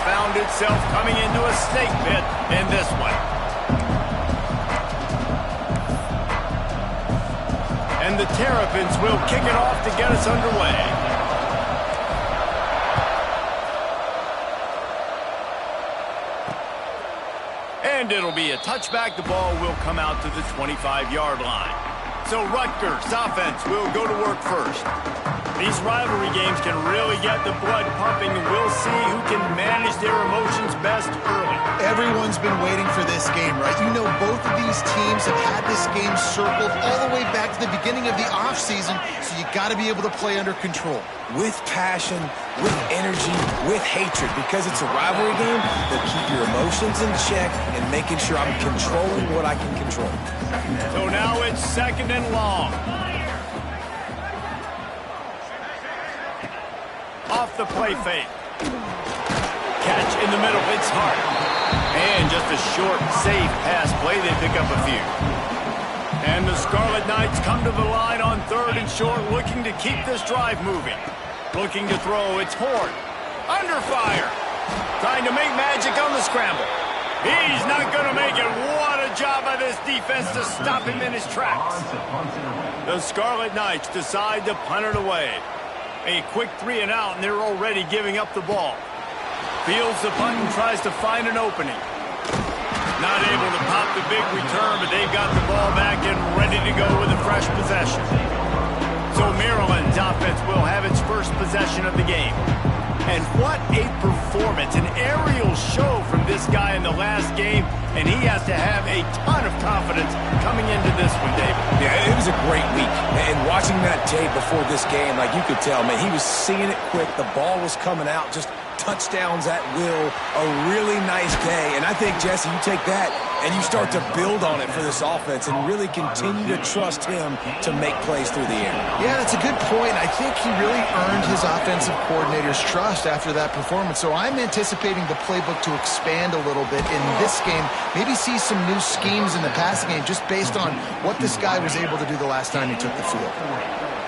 found itself coming into a snake pit in this one. And the Terrapins will kick it off to get us underway. And it'll be a touchback. The ball will come out to the 25-yard line. So Rutgers offense will go to work first. These rivalry games can really get the blood pumping, and we'll see who can manage their emotions best early. Everyone's been waiting for this game, right? You know, both of these teams have had this game circled all the way back to the beginning of the offseason, so you got to be able to play under control. With passion, with energy, with hatred, because it's a rivalry game, they'll keep your emotions in check and making sure I'm controlling what I can control. So now it's 2nd and long. Off the play fake. Catch in the middle, it's hard. And just a short, safe pass play, they pick up a few. And the Scarlet Knights come to the line on 3rd and short, looking to keep this drive moving. Looking to throw, it's Horn. Under fire. Trying to make magic on the scramble. He's not going to make it. What a job by this defense to stop him in his tracks. The Scarlet Knights decide to punt it away. A quick 3 and out, and they're already giving up the ball. Fields the punt and tries to find an opening. Not able to pop the big return, but they've got the ball back and ready to go with a fresh possession. So Maryland's offense will have its first possession of the game. And what a performance, an aerial show from this guy in the last game, and he has to have a ton of confidence coming into this one, David. Yeah, it was a great week. And watching that tape before this game, like you could tell, man, he was seeing it quick. The ball was coming out, just touchdowns at will. A really nice day. And I think, Jesse, you take that and you start to build on it for this offense and really continue to trust him to make plays through the air. Yeah, that's a good point. I think he really earned his offensive coordinator's trust after that performance. So I'm anticipating the playbook to expand a little bit in this game. Maybe see some new schemes in the passing game just based on what this guy was able to do the last time he took the field.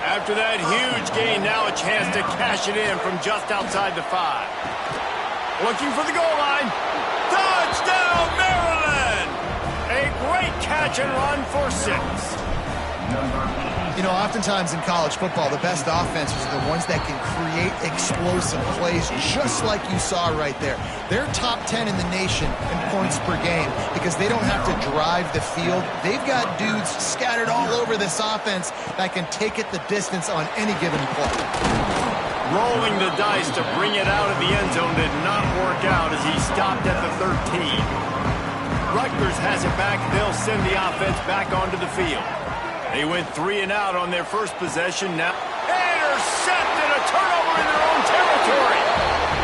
After that huge gain, now a chance to cash it in from just outside the 5. Looking for the goal line. Touchdown, Maryland! A great catch and run for 6. You know, oftentimes in college football, the best offenses are the ones that can create explosive plays, just like you saw right there. They're top 10 in the nation in points per game because they don't have to drive the field. They've got dudes scattered all over this offense that can take it the distance on any given play. Rolling the dice to bring it out of the end zone did not work out as he stopped at the 13. Rutgers has it back. They'll send the offense back onto the field. They went 3 and out on their first possession. Now intercepted, a turnover in their own territory.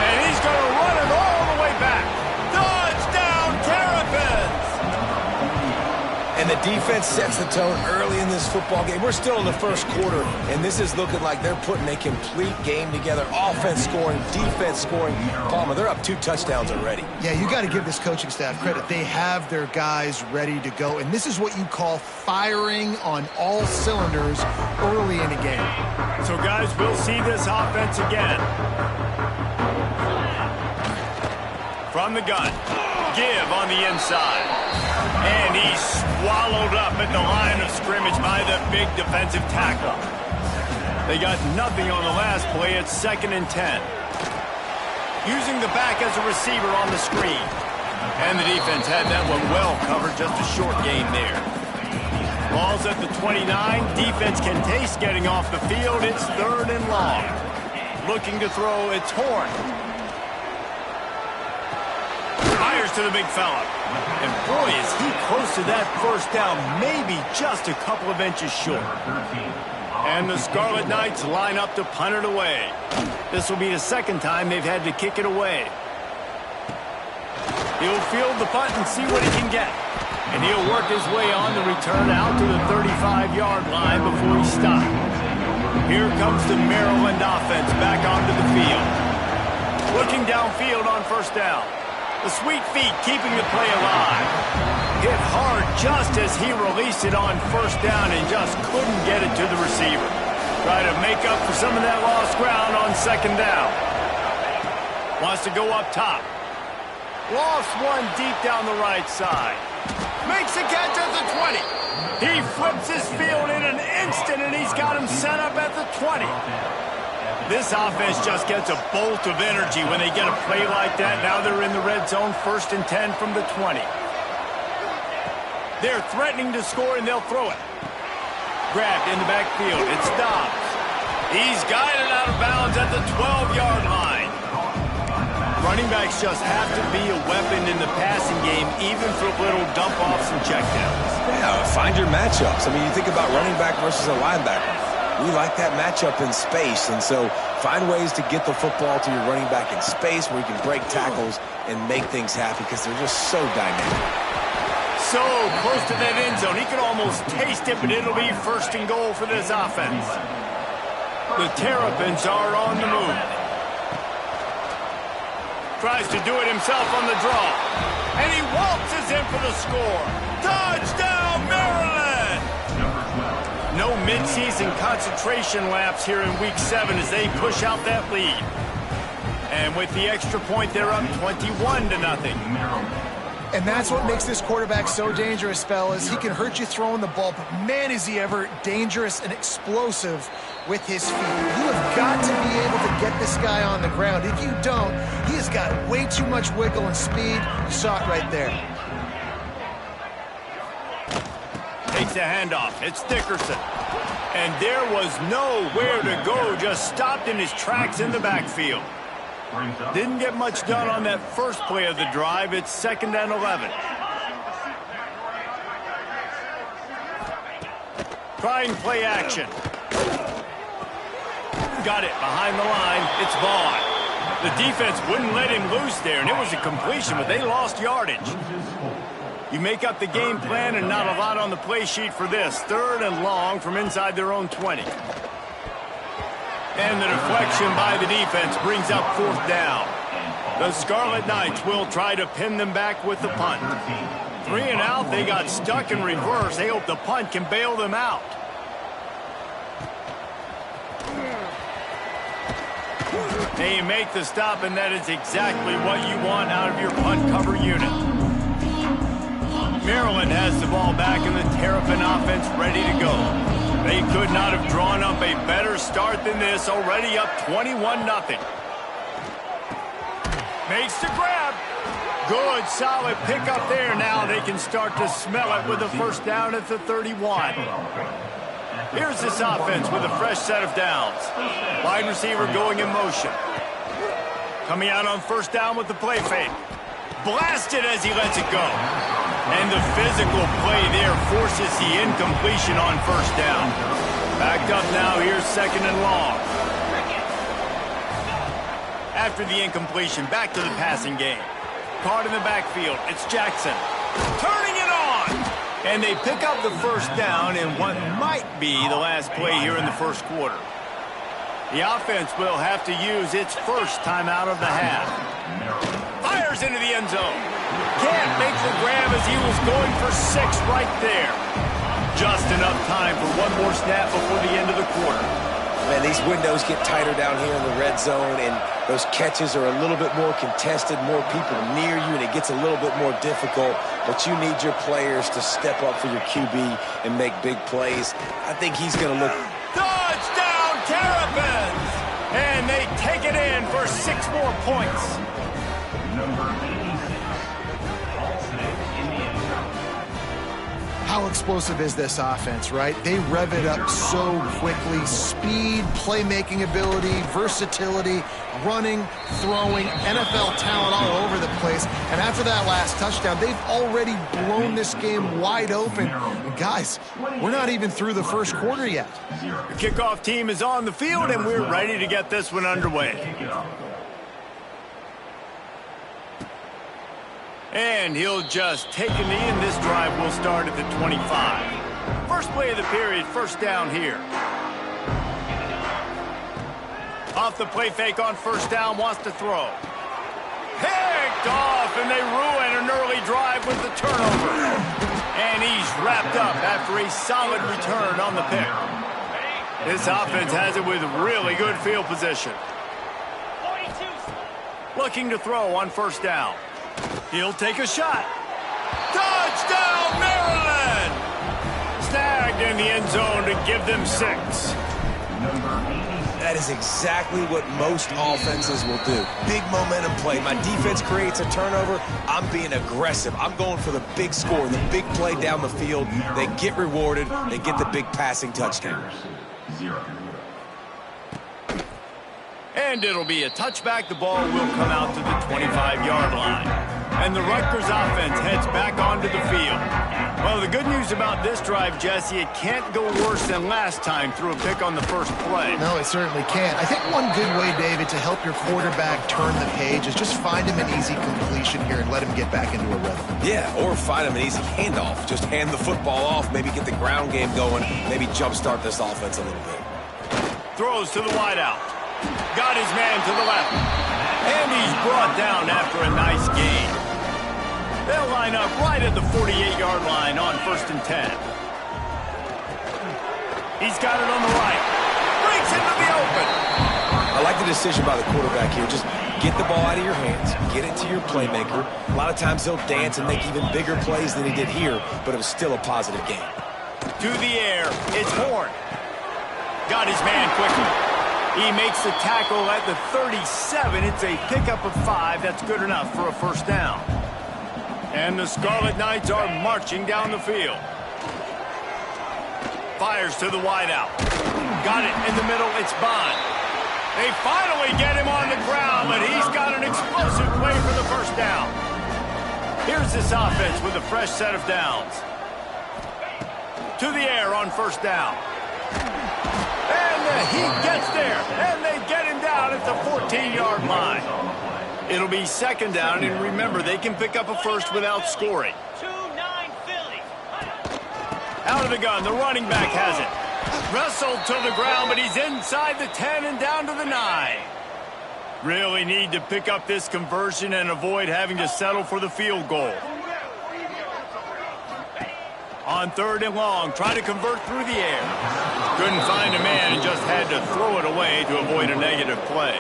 And he's going to run it all the way back. Touchdown, Terrapins! And the defense sets the tone early in this football game. We're still in the first quarter, and this is looking like they're putting a complete game together. Offense scoring, defense scoring. Palmer, they're up 2 touchdowns already. Yeah, you got to give this coaching staff credit. They have their guys ready to go, and this is what you call firing on all cylinders early in a game. So, guys, we'll see this offense again. From the gun, give on the inside. And he's swallowed up at the line of scrimmage by the big defensive tackle. They got nothing on the last play. It's 2nd and 10. Using the back as a receiver on the screen. And the defense had that one well covered, just a short gain there. Ball's at the 29. Defense can taste getting off the field. It's 3rd and long. Looking to throw, it's Horn. Fires to the big fella. And boy, is he close to that first down, maybe just a couple of inches short. And the Scarlet Knights line up to punt it away. This will be the 2nd time they've had to kick it away. He'll field the punt and see what he can get. And he'll work his way on the return out to the 35-yard line before he stops. Here comes the Maryland offense back onto the field. Looking downfield on first down. The sweet feet keeping the play alive. Hit hard just as he released it on first down and just couldn't get it to the receiver. Try to make up for some of that lost ground on 2nd down. Wants to go up top. Lost one deep down the right side. Makes a catch at the 20. He flips his field in an instant, and he's got him set up at the 20. This offense just gets a bolt of energy when they get a play like that. Now they're in the red zone, 1st and 10 from the 20. They're threatening to score, and they'll throw it. Grabbed in the backfield. It's Dobbs. He's guided out of bounds at the 12-yard line. Running backs just have to be a weapon in the passing game, even for little dump-offs and checkdowns. Yeah, find your matchups. I mean, you think about running back versus a linebacker. We like that matchup in space, and so find ways to get the football to your running back in space where you can break tackles and make things happen because they're just so dynamic. So close to that end zone. He could almost taste it, but it'll be 1st and goal for this offense. The Terrapins are on the move. Tries to do it himself on the draw. And he waltzes in for the score. Touchdown, Maryland! No midseason concentration laps here in Week 7 as they push out that lead. And with the extra point, they're up 21-0. And that's what makes this quarterback so dangerous, fellas. He can hurt you throwing the ball, but man, is he ever dangerous and explosive with his feet. You have got to be able to get this guy on the ground. If you don't, he has got way too much wiggle and speed. You saw it right there. Takes a handoff. It's Dickerson. And there was nowhere to go. Just stopped in his tracks in the backfield. Didn't get much done on that first play of the drive. It's 2nd and 11. Try and play action. Got it behind the line. It's Vaughn. The defense wouldn't let him loose there, and it was a completion, but they lost yardage. You make up the game plan and not a lot on the play sheet for this. 3rd and long from inside their own 20. And the deflection by the defense brings up 4th down. The Scarlet Knights will try to pin them back with the punt. 3 and out, they got stuck in reverse. They hope the punt can bail them out. They make the stop, and that is exactly what you want out of your punt cover unit. Maryland has the ball back, and the Terrapin offense ready to go. They could not have drawn up a better start than this, already up 21-0. Makes the grab. Good, solid pickup there. Now they can start to smell it with a 1st down at the 31. Here's this offense with a fresh set of downs. Wide receiver going in motion. Coming out on 1st down with the play fake. Blasted as he lets it go. And the physical play there forces the incompletion on 1st down. Backed up now, here's 2nd and long. After the incompletion, back to the passing game. Caught in the backfield, it's Jackson. Turning it on! And they pick up the 1st down in what might be the last play here in the 1st quarter. The offense will have to use its 1st timeout of the half. Fires into the end zone. Can't make the grab as he was going for 6 right there. Just enough time for one more snap before the end of the quarter. Man, these windows get tighter down here in the red zone, and those catches are a little bit more contested, more people near you, and it gets a little bit more difficult. But you need your players to step up for your QB and make big plays. I think he's going to look. Touchdown, Terrapins! And they take it in for 6 more points. How explosive is this offense, right? They rev it up so quickly. Speed, playmaking ability, versatility, running, throwing, NFL talent all over the place. And after that last touchdown, they've already blown this game wide open. And guys, we're not even through the 1st quarter yet. The kickoff team is on the field, and we're ready to get this one underway. And he'll just take a knee, and this drive will start at the 25. First play of the period, 1st down here. Off the play fake on 1st down, wants to throw. Picked off, and they ruin an early drive with the turnover. And he's wrapped up after a solid return on the pick. This offense has it with really good field position. Looking to throw on 1st down. He'll take a shot. Touchdown, Maryland! Snagged in the end zone to give them 6. That is exactly what most offenses will do. Big momentum play. My defense creates a turnover. I'm being aggressive. I'm going for the big score, the big play down the field. They get rewarded. They get the big passing touchdown. And it'll be a touchback. The ball will come out to the 25-yard line. And the Rutgers offense heads back onto the field. Well, the good news about this drive, Jesse, it can't go worse than last time through a pick on the first play. No, it certainly can't. I think one good way, David, to help your quarterback turn the page is just find him an easy completion here and let him get back into a rhythm. Yeah, or find him an easy handoff. Just hand the football off, maybe get the ground game going, maybe jumpstart this offense a little bit. Throws to the wideout. Got his man to the left. And he's brought down after a nice gain. They'll line up right at the 48-yard line on 1st and 10. He's got it on the right. Breaks into the open. I like the decision by the quarterback here. Just get the ball out of your hands. Get it to your playmaker. A lot of times he'll dance and make even bigger plays than he did here, but it was still a positive game. To the air. It's Horn. Got his man quickly. He makes the tackle at the 37. It's a pickup of 5. That's good enough for a first down. And the Scarlet Knights are marching down the field. Fires to the wideout. Got it in the middle. It's Bond. They finally get him on the ground, but he's got an explosive play for the first down. Here's this offense with a fresh set of downs. To the air on first down. And he gets there, and they get him down at the 14-yard line. It'll be second down, and remember, they can pick up a first without scoring. 2-9 Philly. Out of the gun, the running back has it. Wrestled to the ground, but he's inside the 10 and down to the 9. Really need to pick up this conversion and avoid having to settle for the field goal. On 3rd and long, try to convert through the air. Couldn't find a man and just had to throw it away to avoid a negative play.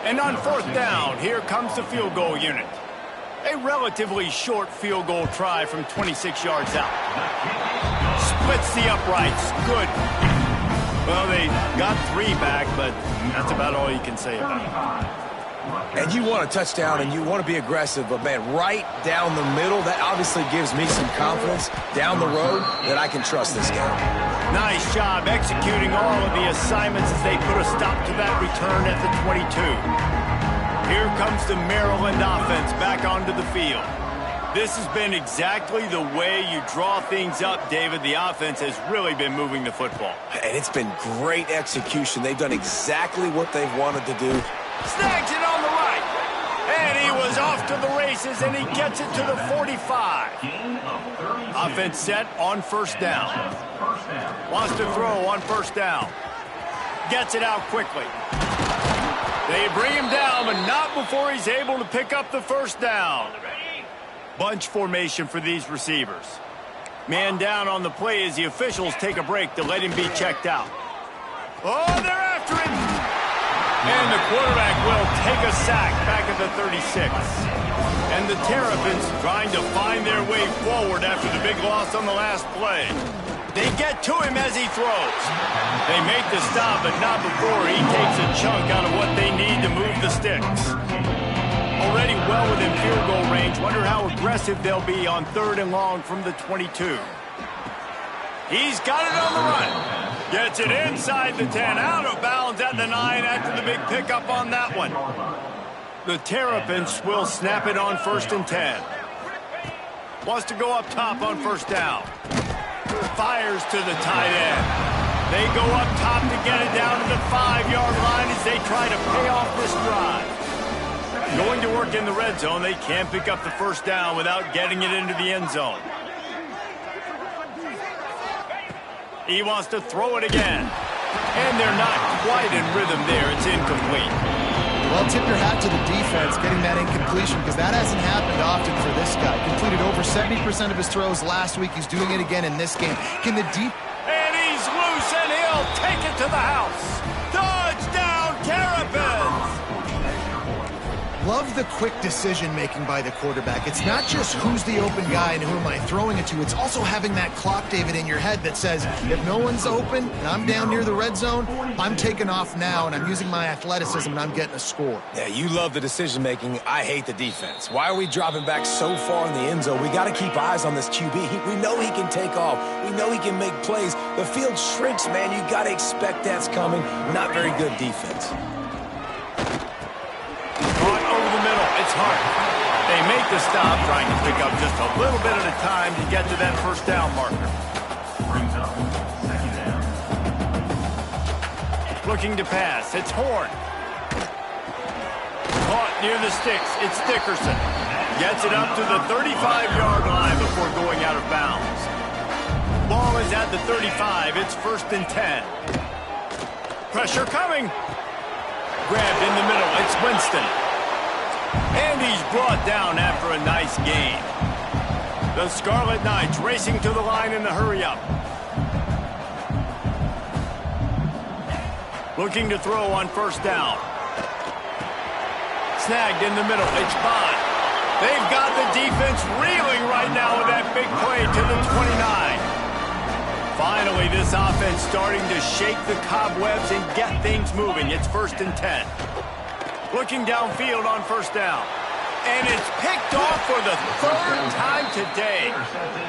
And on 4th down, here comes the field goal unit. A relatively short field goal try from 26 yards out. Splits the uprights. Good. Well, they got 3 back, but that's about all you can say about it. And you want a touchdown and you want to be aggressive, but man, right down the middle, that obviously gives me some confidence down the road that I can trust this guy. Nice job executing all of the assignments as they put a stop to that return at the 22. Here comes the Maryland offense back onto the field. This has been exactly the way you draw things up, David. The offense has really been moving the football. And it's been great execution. They've done exactly what they've wanted to do. Snags it on the right. And he was off to the races, and he gets it to the 45. Offense set on first down. Wants to throw on first down. Gets it out quickly. They bring him down, but not before he's able to pick up the first down. Bunch formation for these receivers. Man down on the play as the officials take a break to let him be checked out. Oh, they're after him. And the quarterback will take a sack back at the 36. And the Terrapins trying to find their way forward after the big loss on the last play. They get to him as he throws. They make the stop, but not before he takes a chunk out of what they need to move the sticks. Already well within field goal range. Wonder how aggressive they'll be on 3rd and long from the 22. He's got it on the run. Gets it inside the 10, out of bounds at the 9 after the big pickup on that one. The Terrapins will snap it on 1st and 10. Wants to go up top on first down. Fires to the tight end. They go up top to get it down to the 5-yard line as they try to pay off this drive. Going to work in the red zone. They can't pick up the first down without getting it into the end zone. He wants to throw it again. And they're not quite in rhythm there. It's incomplete. Well, tip your hat to the defense getting that incompletion because that hasn't happened often for this guy. Completed over 70% of his throws last week. He's doing it again in this game. Can the deep... And he's loose and he'll take it to the house. Touchdown, Terrapins! Love the quick decision-making by the quarterback. It's not just who's the open guy and who am I throwing it to. It's also having that clock, David, in your head that says, if no one's open and I'm down near the red zone, I'm taking off now and I'm using my athleticism and I'm getting a score. Yeah, you love the decision-making. I hate the defense. Why are we dropping back so far in the end zone? We got to keep eyes on this QB. We know he can take off. We know he can make plays. The field shrinks, man. You got to expect that's coming. Not very good defense. Caught over the middle. It's hard. They make the stop, trying to pick up just a little bit at a time to get to that first down marker. Looking to pass. It's Horn. Caught near the sticks. It's Dickerson. Gets it up to the 35-yard line before going out of bounds. Ball is at the 35. It's 1st and 10. Pressure coming. Grabbed in the middle. It's Winston. And he's brought down after a nice gain. The Scarlet Knights racing to the line in a hurry-up. Looking to throw on first down. Snagged in the middle. It's Bond. They've got the defense reeling right now with that big play to the 29. Finally, this offense starting to shake the cobwebs and get things moving. It's 1st and 10. Looking downfield on first down. And it's picked off for the 3rd time today.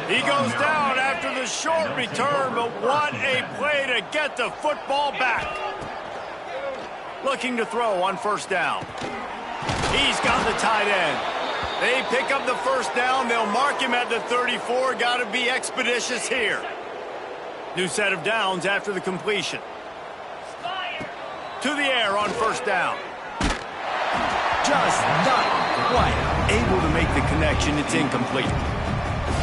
He goes down after the short return, but what a play to get the football back. Looking to throw on first down. He's got the tight end. They pick up the first down. They'll mark him at the 34. Got to be expeditious here. New set of downs after the completion. To the air on first down. Just not quite able to make the connection. It's incomplete.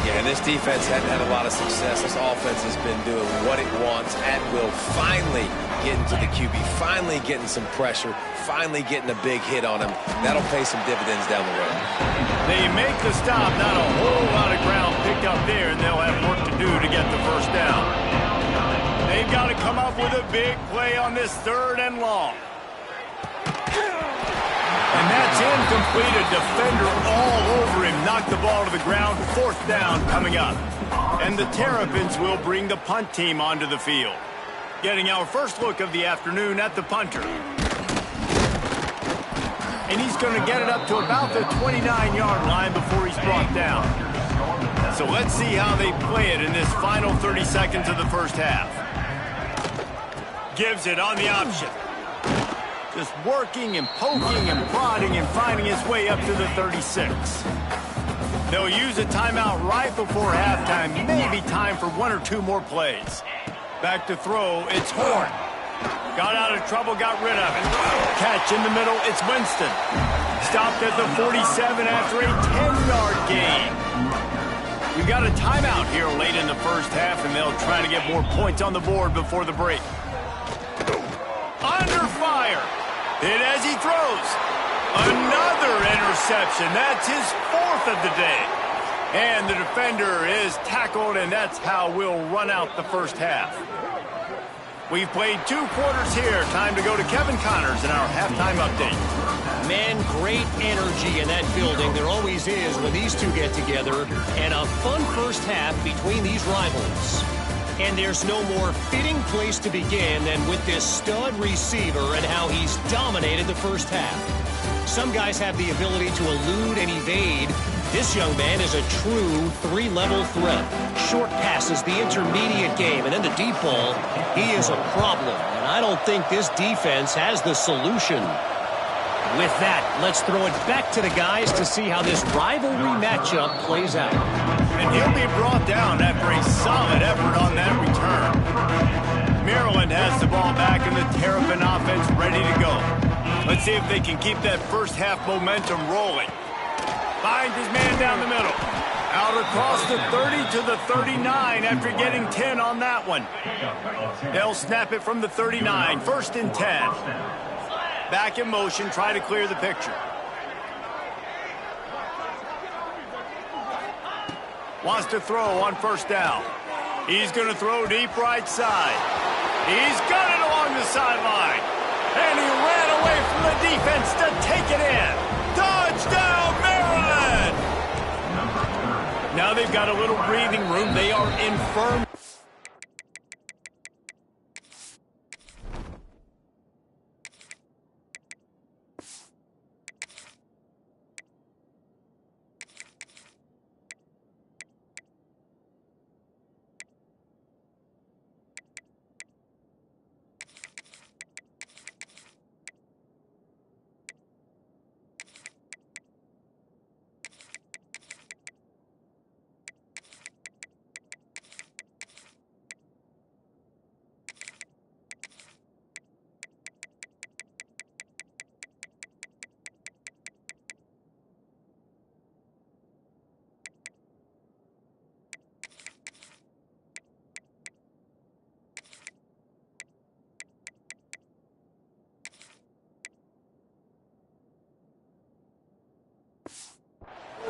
Yeah, and this defense hadn't had a lot of success. This offense has been doing what it wants at will. Finally getting to the QB, finally getting some pressure, finally getting a big hit on him. That'll pay some dividends down the road. They make the stop. Not a whole lot of ground picked up there, and they'll have work to do to get the first down. They've got to come up with a big play on this 3rd and long. And that's incomplete. A defender all over him. Knocked the ball to the ground. 4th down coming up. And the Terrapins will bring the punt team onto the field. Getting our first look of the afternoon at the punter. And he's going to get it up to about the 29-yard line before he's brought down. So let's see how they play it in this final 30 seconds of the first half. Gives it on the option. Just working and poking and prodding and finding his way up to the 36. They'll use a timeout right before halftime. Maybe time for 1 or 2 more plays. Back to throw, it's Horn. Got out of trouble, got rid of it. Catch in the middle, it's Winston. Stopped at the 47 after a 10-yard gain. We've got a timeout here late in the first half, and they'll try to get more points on the board before the break. Under fire. Hit as he throws. Another interception. That's his 4th of the day. And the defender is tackled, and that's how we'll run out the first half. We've played 2 quarters here. Time to go to Kevin Connors in our halftime update. Man, great energy in that building. There always is when these two get together. And a fun first half between these rivals. And there's no more fitting place to begin than with this stud receiver and how he's dominated the first half. Some guys have the ability to elude and evade. This young man is a true 3-level threat. Short passes, the intermediate game, and then the deep ball. He is a problem, and I don't think this defense has the solution. With that, let's throw it back to the guys to see how this rivalry matchup plays out. And he'll be brought down after a solid effort on that return. Maryland has the ball back and the Terrapin offense ready to go. Let's see if they can keep that first half momentum rolling. Finds his man down the middle. Out across the 30 to the 39 after getting 10 on that one. They'll snap it from the 39. 1st and 10. Back in motion, try to clear the picture. Wants to throw on first down. He's going to throw deep right side. He's got it along the sideline. And he ran away from the defense to take it in. Touchdown, Maryland! Now they've got a little breathing room. They are in firm.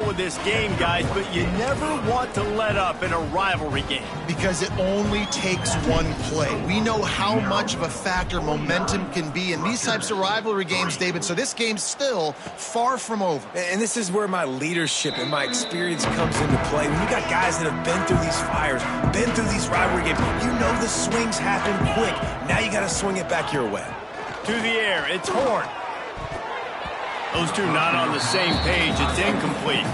With this game, guys, but you never want to let up in a rivalry game. Because it only takes one play. We know how much of a factor momentum can be in these types of rivalry games, David, so this game's still far from over. And this is where my leadership and my experience comes into play. When you got guys that have been through these fires, been through these rivalry games, you know the swings happen quick. Now you got to swing it back your way. To the air, it's Horn. Those two not on the same page. It's incomplete.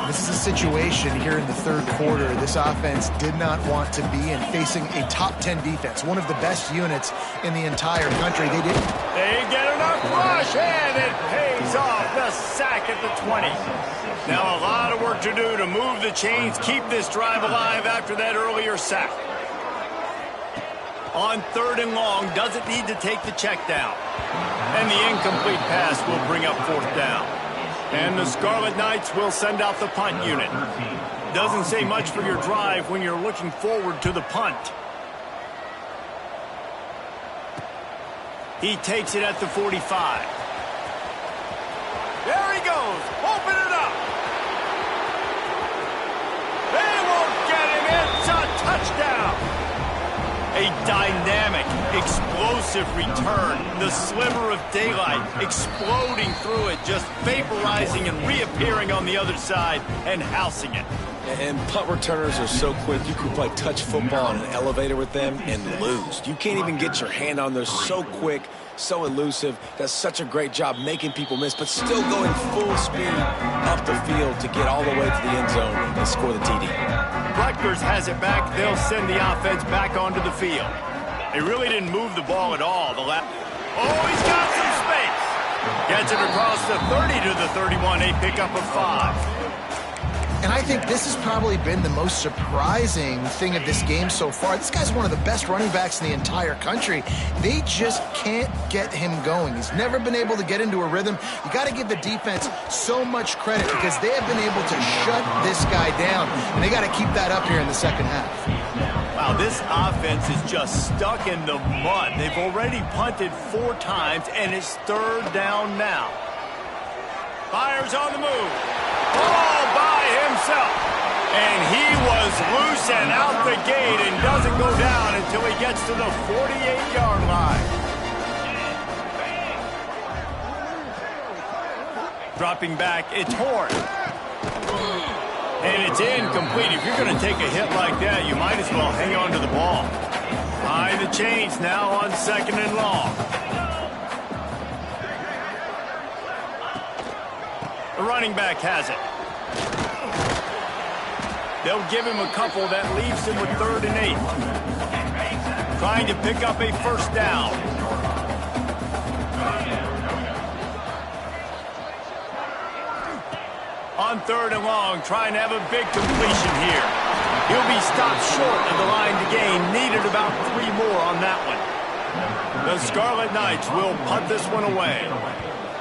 This is a situation here in the third quarter this offense did not want to be in, facing a top 10 defense, one of the best units in the entire country. They get enough rush, and it pays off. The sack at the 20. Now a lot of work to do to move the chains, keep this drive alive after that earlier sack. On 3rd and long, doesn't need to take the check down. And the incomplete pass will bring up 4th down. And the Scarlet Knights will send out the punt unit. Doesn't say much for your drive when you're looking forward to the punt. He takes it at the 45. There he goes. Open it up. They won't get him. It's a touchdown. A dynamic, explosive return. The sliver of daylight exploding through it, just vaporizing and reappearing on the other side and housing it. And punt returners are so quick, you can play touch football on an elevator with them and lose. You can't even get your hand on them. So quick, so elusive. Does such a great job making people miss, but still going full speed up the field to get all the way to the end zone and score the TD. Rutgers has it back. They'll send the offense back onto the field. They really didn't move the ball at all. Oh, he's got some space. Gets it across the 30 to the 31. A pickup of 5. And I think this has probably been the most surprising thing of this game so far. This guy's one of the best running backs in the entire country. They just can't get him going. He's never been able to get into a rhythm. You got to give the defense so much credit because they have been able to shut this guy down. And they got to keep that up here in the second half. Wow, this offense is just stuck in the mud. They've already punted 4 times, and it's 3rd down now. Fires on the move. All by himself. And he was loose and out the gate and doesn't go down until he gets to the 48-yard line. Dropping back, it's Horn. And it's incomplete. If you're going to take a hit like that, you might as well hang on to the ball. Behind the chains now on 2nd and long. The running back has it. They'll give him a couple. That leaves him with 3rd and 8. Trying to pick up a 1st down. On 3rd and long, trying to have a big completion here. He'll be stopped short of the line to gain. Needed about 3 more on that one. The Scarlet Knights will punt this one away.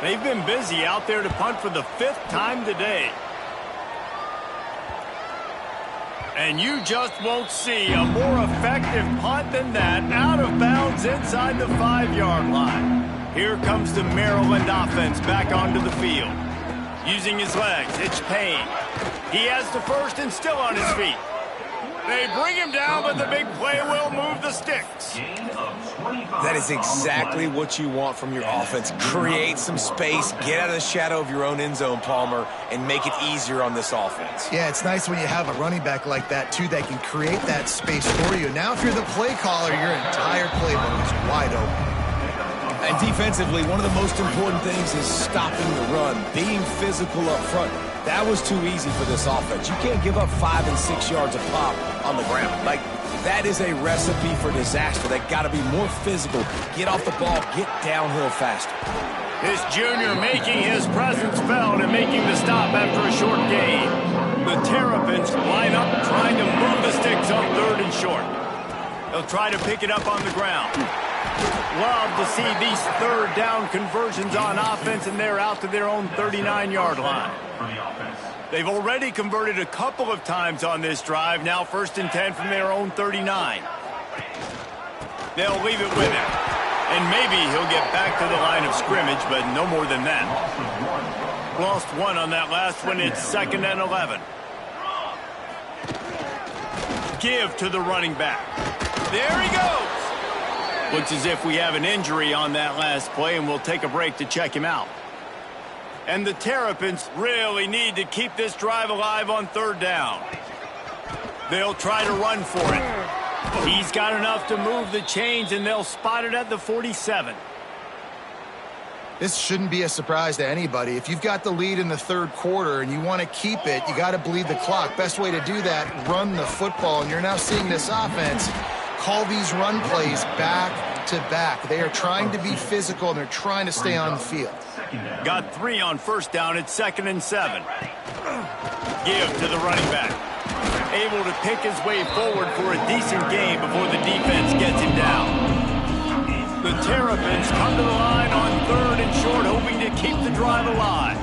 They've been busy out there to punt for the 5th time today. And you just won't see a more effective punt than that. Out of bounds inside the 5-yard line. Here comes the Maryland offense back onto the field. Using his legs, it's Payne. He has the 1st and still on his feet. They bring him down, but the big play will move the sticks. That is exactly what you want from your offense. Create some space, get out of the shadow of your own end zone, Palmer, and make it easier on this offense. Yeah, it's nice when you have a running back like that, too, that can create that space for you. Now, if you're the play caller, your entire playbook is wide open. And defensively, one of the most important things is stopping the run, being physical up front. That was too easy for this offense. You can't give up 5 and 6 yards a pop on the ground. Like, that is a recipe for disaster. They got to be more physical, get off the ball, get downhill faster. This junior making his presence felt and making the stop after a short gain. The Terrapins line up trying to move the sticks on 3rd and short. They'll try to pick it up on the ground. Love to see these 3rd down conversions on offense, and they're out to their own 39-yard line. They've already converted a couple of times on this drive. Now 1st and 10 from their own 39. They'll leave it with him. And maybe he'll get back to the line of scrimmage, but no more than that. Lost 1 on that last one. It's 2nd and 11. Give to the running back. There he goes. Looks as if we have an injury on that last play, and we'll take a break to check him out. And the Terrapins really need to keep this drive alive on 3rd down. They'll try to run for it. He's got enough to move the chains, and they'll spot it at the 47. This shouldn't be a surprise to anybody. If you've got the lead in the 3rd quarter and you want to keep it, you got to bleed the clock. Best way to do that, run the football. And you're now seeing this offense call these run plays back to back. They are trying to be physical, and they're trying to stay on the field. Got 3 on 1st down. It's 2nd and 7. Give to the running back. Able to pick his way forward for a decent gain before the defense gets him down. The Terrapins come to the line on 3rd and short, hoping to keep the drive alive.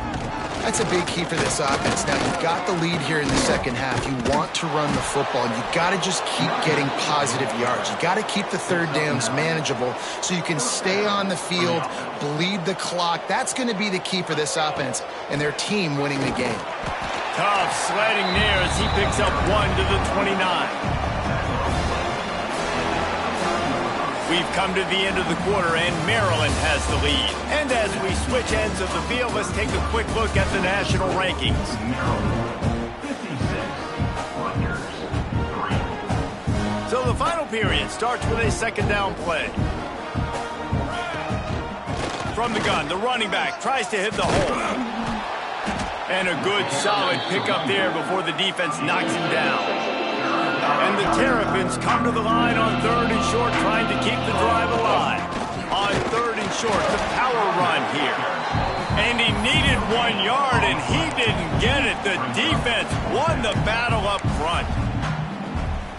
That's a big key for this offense. Now, you've got the lead here in the 2nd half. You want to run the football, and you've got to just keep getting positive yards. You've got to keep the 3rd downs manageable so you can stay on the field, bleed the clock. That's going to be the key for this offense and their team winning the game. Tough sledding near as he picks up 1 to the 29. We've come to the end of the quarter, and Maryland has the lead. And as we switch ends of the field, let's take a quick look at the national rankings. So the final period starts with a 2nd down play. From the gun, the running back tries to hit the hole. And a good, solid pickup there before the defense knocks him down. And the Terrapins come to the line on 3rd and short, trying to keep the drive alive. On 3rd and short, the power run here. And he needed 1 yard, and he didn't get it. The defense won the battle up front.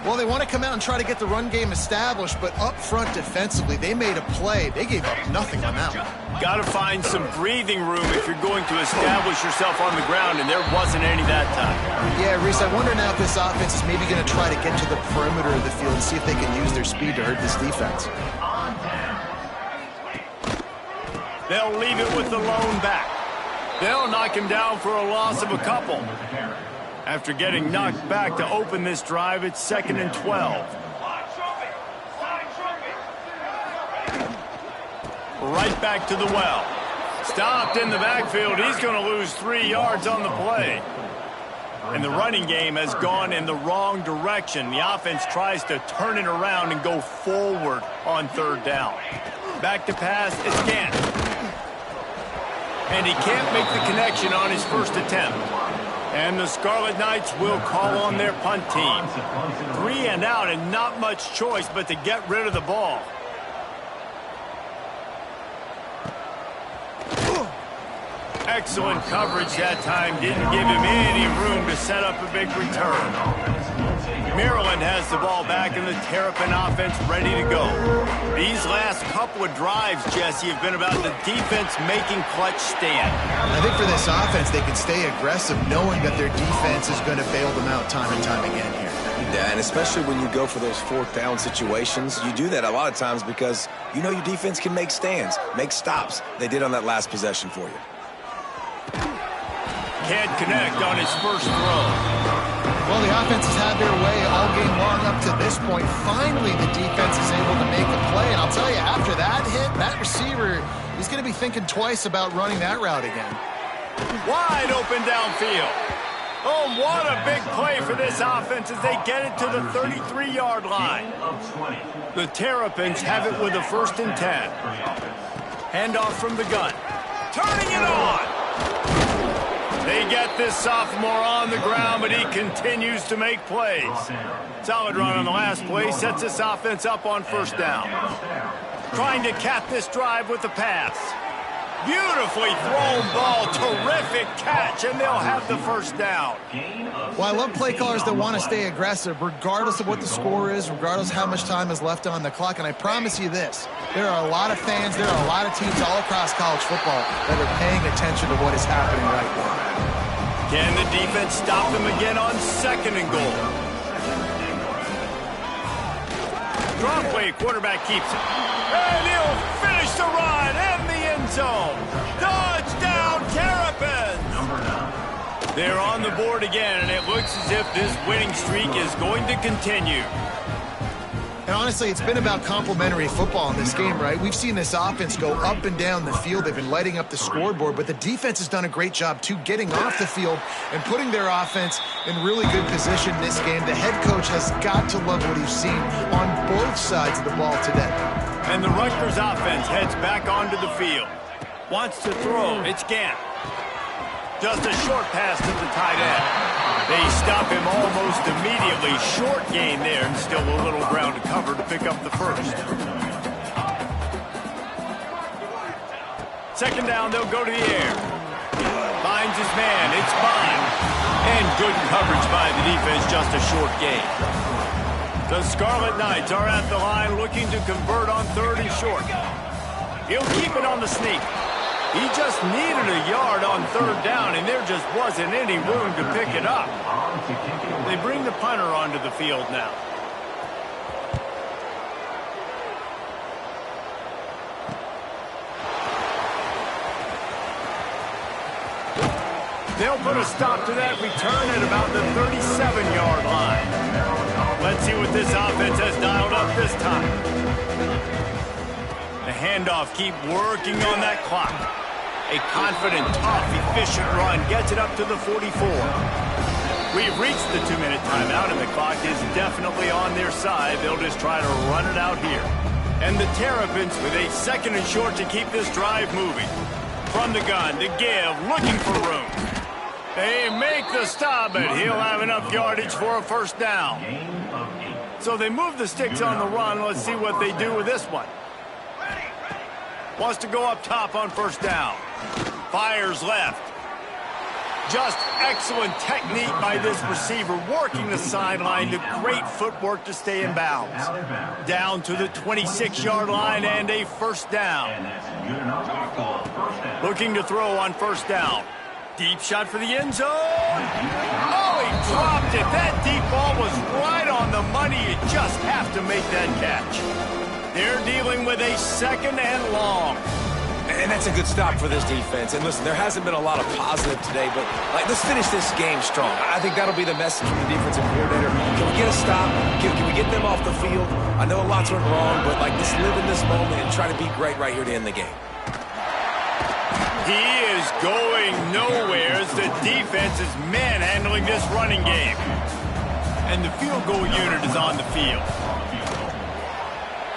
Well, they want to come out and try to get the run game established, but up front defensively, they made a play. They gave up nothing on that one. Got to find some breathing room if you're going to establish yourself on the ground, and there wasn't any that time. Yeah, Reese, I wonder now if this offense is maybe going to try to get to the perimeter of the field and see if they can use their speed to hurt this defense. They'll leave it with the lone back. They'll knock him down for a loss of a couple. After getting knocked back to open this drive, it's 2nd and 12. Right back to the well. Stopped in the backfield. He's going to lose 3 yards on the play. And the running game has gone in the wrong direction. The offense tries to turn it around and go forward on 3rd down. Back to pass, it's Gant. And he can't make the connection on his first attempt. And the Scarlet Knights will call on their punt team. 3 and out, and not much choice but to get rid of the ball. Excellent coverage that time. Didn't give him any room to set up a big return. Maryland has the ball back, and the Terrapin offense ready to go. These last couple of drives, Jesse, have been about the defense making clutch stand. I think for this offense, they can stay aggressive knowing that their defense is going to bail them out time and time again here. Yeah, and especially when you go for those 4th down situations, you do that a lot of times because you know your defense can make stands, make stops. They did on that last possession for you. Can't connect on his first throw. Well, the offense has had their way all game long up to this point. Finally, the defense is able to make a play. And I'll tell you, after that hit, that receiver, he's going to be thinking twice about running that route again. Wide open downfield. Oh, what a big play for this offense as they get it to the 33-yard line. The Terrapins have it with a 1st and 10. Handoff from the gun. Turning it on. They get this sophomore on the ground, but he continues to make plays. Solid run on the last play, sets this offense up on 1st down. Trying to cap this drive with the pass. Beautifully thrown ball, terrific catch, and they'll have the 1st down. Well, I love play callers that want to stay aggressive, regardless of what the score is, regardless of how much time is left on the clock. And I promise you this, there are a lot of fans, there are a lot of teams all across college football that are paying attention to what is happening right now. Can the defense stop them again on 2nd and goal? Draw play, quarterback keeps it. And he'll finish the run in the end zone. Touchdown, Terrapins! They're on the board again, and it looks as if this winning streak is going to continue. And honestly, it's been about complementary football in this game, right? We've seen this offense go up and down the field. They've been lighting up the scoreboard, but the defense has done a great job, too, getting off the field and putting their offense in really good position this game. The head coach has got to love what he's seen on both sides of the ball today. And the Rutgers offense heads back onto the field. Wants to throw. It's Gant. Just a short pass to the tight end. They stop him almost immediately. Short gain there, and still a little ground to cover to pick up the 1st. 2nd down, they'll go to the air. Finds his man. It's Bond. And good coverage by the defense, just a short gain. The Scarlet Knights are at the line looking to convert on 3rd and short. He'll keep it on the sneak. He just needed a yard on 3rd down, and there just wasn't any room to pick it up. They bring the punter onto the field now. They'll put a stop to that return at about the 37-yard line. Let's see what this offense has dialed up this time. The handoff, keep working on that clock. A confident, tough, efficient run gets it up to the 44. We've reached the 2-minute timeout, and the clock is definitely on their side. They'll just try to run it out here. And the Terrapins with a 2nd and short to keep this drive moving. From the gun to give, looking for room. They make the stop, but he'll have enough yardage for a 1st down. So they move the sticks on the run. Let's see what they do with this one. Wants to go up top on 1st down. Fires left. Just excellent technique by this receiver, working the sideline to great footwork to stay in bounds. Down to the 26-yard line and a 1st down. Looking to throw on 1st down. Deep shot for the end zone. Oh, he dropped it. That deep ball was right on the money. You just have to make that catch. They're dealing with a 2nd and long. And that's a good stop for this defense. And listen, there hasn't been a lot of positive today, but let's finish this game strong. I think that'll be the message from the defensive coordinator. Can we get a stop? Can we get them off the field? I know lots went wrong, but just live in this moment and try to be great right here to end the game. He is going nowhere as the defense is manhandling this running game. And the field goal unit is on the field.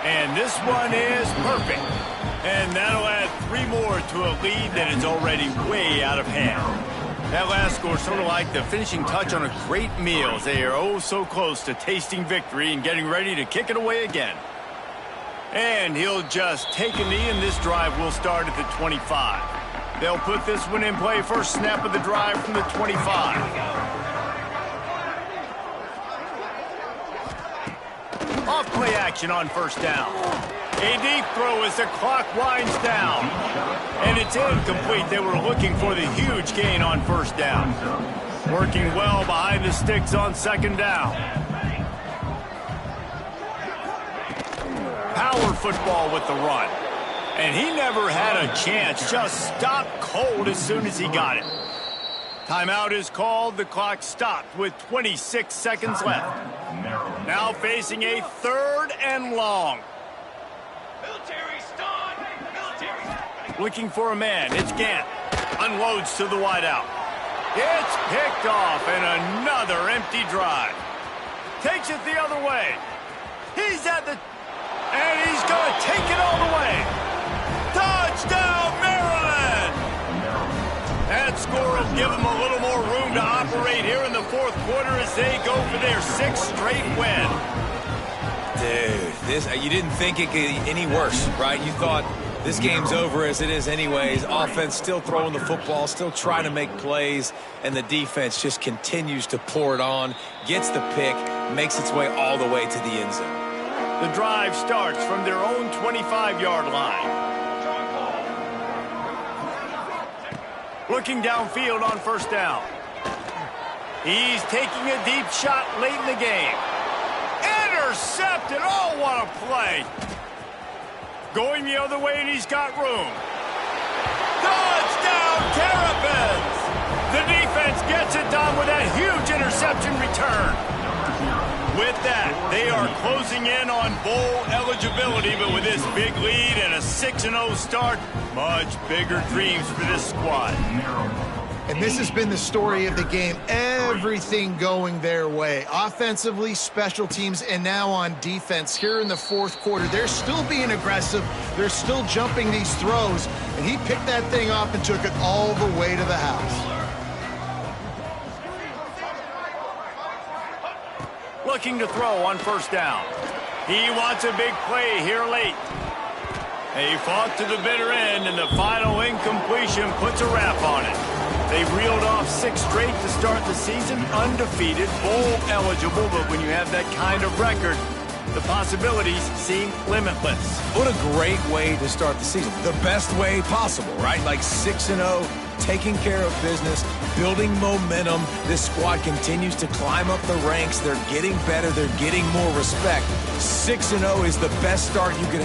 And this one is perfect. And that'll add 3 more to a lead that is already way out of hand. That last score sort of like the finishing touch on a great meal as they are oh so close to tasting victory and getting ready to kick it away again. And he'll just take a knee, and this drive will start at the 25. They'll put this one in play, first snap of the drive from the 25. Off play action on 1st down. A deep throw as the clock winds down. And it's incomplete. They were looking for the huge gain on 1st down. Working well behind the sticks on 2nd down. Power football with the run. And he never had a chance. Just stopped cold as soon as he got it. Timeout is called. The clock stopped with 26 seconds left. Now facing a 3rd and long. Military stun! Military! Looking for a man. It's Gant. Unloads to the wideout. It's picked off, and another empty drive. Takes it the other way. He's at the... And he's going to take it all the way. Touchdown, Maryland! That score will give them a little more room to operate here in the 4th quarter as they go for their 6th straight win. Dude, you didn't think it could get any worse, right? You thought this game's over as it is anyways. Offense still throwing the football, still trying to make plays, and the defense just continues to pour it on, gets the pick, makes its way all the way to the end zone. The drive starts from their own 25-yard line. Looking downfield on 1st down. He's taking a deep shot late in the game. Intercepted. Oh, what a play. Going the other way, and he's got room. Touchdown, Terrapins! The defense gets it done with that huge interception return. With that, they are closing in on bowl eligibility, but with this big lead and a 6-0 start, much bigger dreams for this squad. And this has been the story of the game. Everything going their way. Offensively, special teams, and now on defense. Here in the 4th quarter, they're still being aggressive. They're still jumping these throws. And he picked that thing off and took it all the way to the house. Looking to throw on 1st down. He wants a big play here late. He fought to the bitter end, and the final incompletion puts a wrap on it. They've reeled off 6 straight to start the season, undefeated, bowl eligible, but when you have that kind of record, the possibilities seem limitless. What a great way to start the season. The best way possible, right? Like 6-0, taking care of business, building momentum. This squad continues to climb up the ranks. They're getting better. They're getting more respect. 6-0 is the best start you could